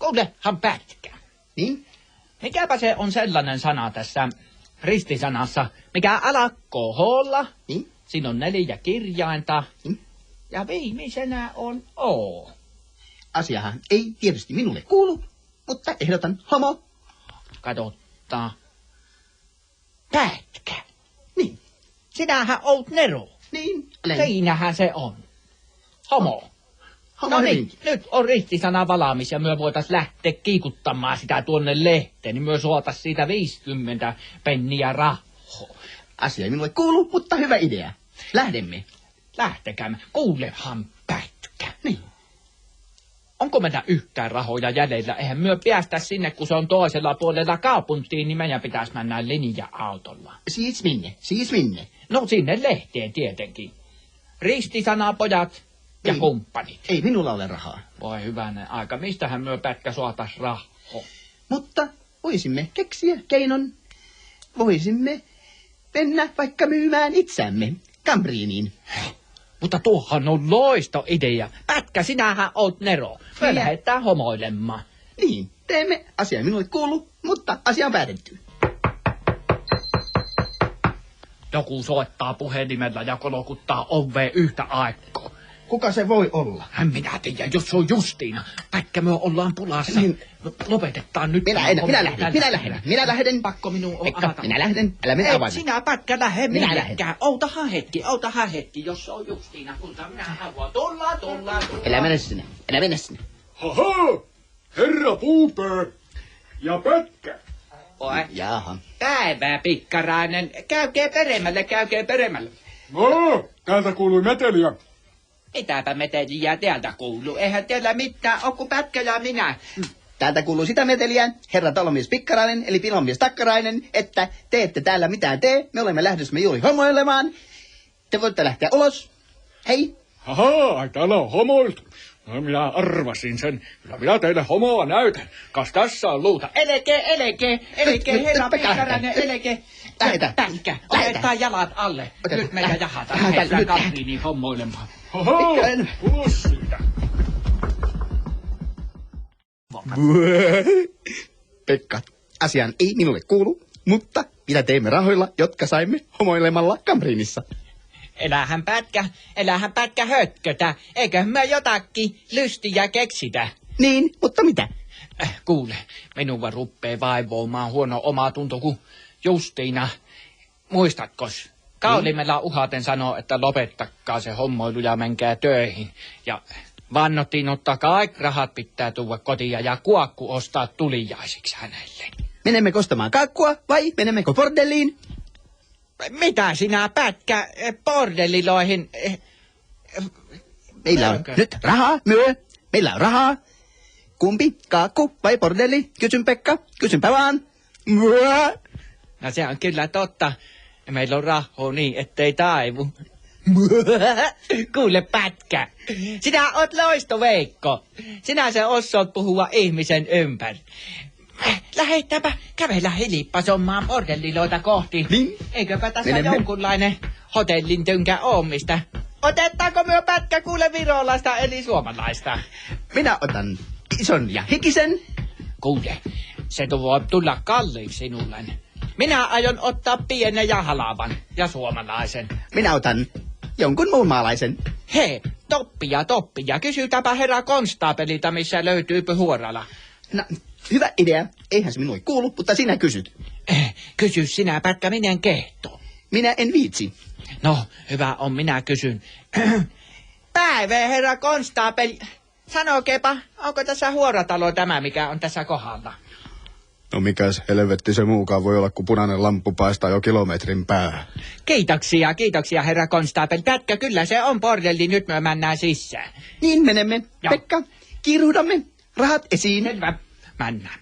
kuulehan pätkä. Niin? Mikäpä se on sellainen sana tässä ristisanassa, mikä alakkoo hoolla. Niin? Siinä on 4 kirjainta. Niin? Ja viimeisenä on O. Asiahan ei tietysti minulle kuulu, mutta ehdotan homo. Katottaa. Pätkä. Niin. Sinähän oot Nero. Niin. Olen. Siinähän se on. Homo. Homo No niin, hyvinkin. nyt on ristisana valmis ja me voitais lähteä kiikuttamaan sitä tuonne lehteen, niin me suotais siitä 50 penniä rahaa. Asia ei minulle kuulu, mutta hyvä idea. Lähdemme. Lähtekäämme. Kuulehan pätkä. Niin. Onko meillä yhtään rahoja jäljellä? Eihän myö päästä sinne, kun se on toisella puolella kaupunkiin, niin meidän pitäisi mennä linja-autolla. Siis minne? Siis minne? No sinne lehteen tietenkin. Ristisana pojat ja Ei. kumppanit. Ei minulla ole rahaa. Voi hyvänen aika, mistähän myö pätkä suotais rahaa? Mutta voisimme keksiä keinon. Voisimme mennä vaikka myymään itseämme Kambriiniin. Mutta tuohan on loisto idea. Pätkä, sinähän oot Nero. Me Minä- lähdetään homoilemaan. Niin, teemme. Asia ei minulle kuulu, mutta asia on päätetty. Joku soittaa puhelimella ja kolokuttaa oveen yhtä aikaa. Kuka se voi olla? En minä tiedä, jos se on Justiina. Pätkä, me ollaan pulassa. Niin. Lopetetaan nyt. Minä lähden. Pakko minun on Pekka, avata. minä lähden. Älä mene Ei avaimen. sinä Pätkä lähde Minä minnekään. Outahan hetki, jos se on Justiina. Kulta, minä haluan. Tullaan. Älä mene sinne. Älä mene sinne. Haha! Herra Puupää ja Pätkä. Oi. Jaaha. Päivää, pikkarainen. Käykää peremmälle. No, täältä kuului meteliä. Mitäpä meteliä täältä kuuluu? Eihän teillä mitään ole kuin Pätkä ja minä. Täältä kuuluu sitä meteliä, herra talomies Pikkarainen, eli pilonmies Takkarainen, että te ette täällä mitään tee. Me olemme lähdössä juuri homoilemaan. Te voitte lähteä ulos. Hei. Haha, ai täällä on homoiltu. No minä arvasin sen. Kyllä minä teille homoa näytän. Kas tässä on luuta. Eleke, herra Pekka, pikkarainen, eleke. Lähetä. Pätkä, Lähetä. otetaan jalat alle. Ota. Nyt meidän jahata. Lähetä, Lähdetään nyt. Kambriiniin hommoilemaan. Haha, Pikkainen. ulos siitä. Pekka, asiaan ei minulle kuulu, mutta mitä teemme rahoilla, jotka saimme homoilemalla Kambriinissa? Elähän Pätkä hötkötä. Eiköhän me jotakin lystiä keksitä. Niin, mutta mitä? Kuule, minua ruppee vaivoamaan huono omatunto, kun Justiina, muistatkos? Kaulimella uhaten sanoo, että lopettakaa se hommoilu ja menkää töihin. Ja vannottiin ottaa kaikki rahat pitää tuoda kotiin ja kuokku ostaa tuliaisiksi hänelle. Menemme ostamaan kakkua vai menemmekö bordelliin? Mitä sinä Pätkä bordelliloihin? Meillä on Mökö? nyt rahaa, meillä on rahaa. Kumpi, kaakku vai bordelli? Kysyn Pekka, kysynpä vaan. Myö. No se on kyllä totta. Meillä on rahaa niin, ettei taivu. Kuule Pätkä, sinä oot loistoveikko. Sinä se osaat puhua ihmisen ympäri. Lähetäpä kävellä hilippasomaan bordelliloita kohti. Niin. Eiköpä tässä Menemme. jonkunlainen hotellin tynkä oomista. Otetaanko myö Pätkä kuule virolaista eli suomalaista? Minä otan ison ja hikisen. Kuule, se voi tulla kalliiksi sinulle. Minä aion ottaa pienen ja halavan ja suomalaisen. Minä otan jonkun muun maalaisen. Hei, toppia. Kysytäpä herra konstaapelilta, missä löytyy Huorala. No, hyvä idea. Eihän se minulle kuulu, mutta sinä kysyt. Kysy sinä, Pätkä, minä kehto. Minä en viitsi. No, hyvä on, minä kysyn. Päivä, herra konstaapeli. Sanokepa, onko tässä Huoratalo tämä, mikä on tässä kohdalla? No mikäs helvetti se muukaan voi olla, kun punainen lamppu paistaa jo kilometrin päähän. Kiitoksia, herra konstaapeli. Pätkä, kyllä se on bordelli, nyt me mennään sisään. Niin menemme. Joo. Pekka, kiiruhdamme. Rahat esiin. Selvä, mennään.